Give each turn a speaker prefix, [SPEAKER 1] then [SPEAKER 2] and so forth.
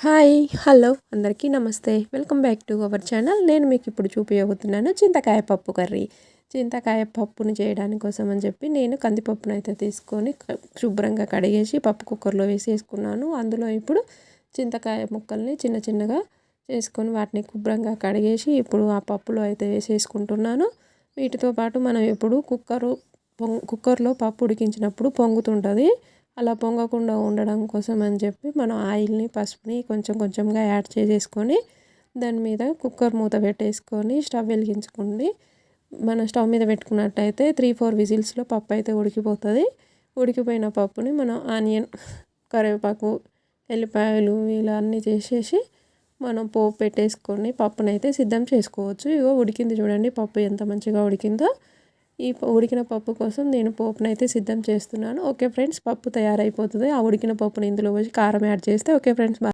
[SPEAKER 1] Hi hello అందరికీ నమస్తే welcome back to our channel. నేను మీకు ఇప్పుడు చూపించబోతున్నాను చింతకాయ పప్పు కర్రీ. చింతకాయ పప్పుని చేయడానికి కోసం అని చెప్పి నేను కందిపప్పును అయితే తీసుకొని శుభ్రంగా కడిగేసి పప్పు కుక్కర్లో వేసేసుకున్నాను. అందులో ఇప్పుడు చింతకాయ ముక్కల్ని చిన్న చిన్నగా చేసుకొని వాటిని శుభ్రంగా కడిగేసి ఇప్పుడు ఆ పప్పులో అయితే వేసేసుకుంటున్నాను. వీటితో పాటు మనం ఇప్పుడు కుక్కర్లో పప్పు ఉడికించినప్పుడు పొంగుతుంటుంది. అలా పొంగకుండా ఉండడం కోసం అని చెప్పి మనం ఆయిల్ని పసుపుని కొంచెం కొంచెంగా యాడ్ చేసేసుకొని దాని మీద కుక్కర్ మూత పెట్టేసుకొని స్టవ్ వెలిగించుకోండి. మనం స్టవ్ మీద పెట్టుకున్నట్టయితే 3-4 విజిల్స్లో పప్పు అయితే ఉడికిపోతుంది. ఉడికిపోయిన పప్పుని మనం ఆనియన్, కరివేపాకు, ఎల్లిపాయలు ఇలా అన్నీ చేసేసి మనం పోపు పెట్టేసుకొని పప్పునైతే సిద్ధం చేసుకోవచ్చు. ఇగో ఉడికింది చూడండి, పప్పు ఎంత మంచిగా ఉడికిందో. ఈ ఉడికిన పప్పు కోసం నేను పోపునైతే సిద్ధం చేస్తున్నాను. ఓకే ఫ్రెండ్స్, పప్పు తయారైపోతుంది. ఆ ఉడికిన పప్పుని ఇందులో పోసి కారం యాడ్ చేస్తే ఓకే ఫ్రెండ్స్.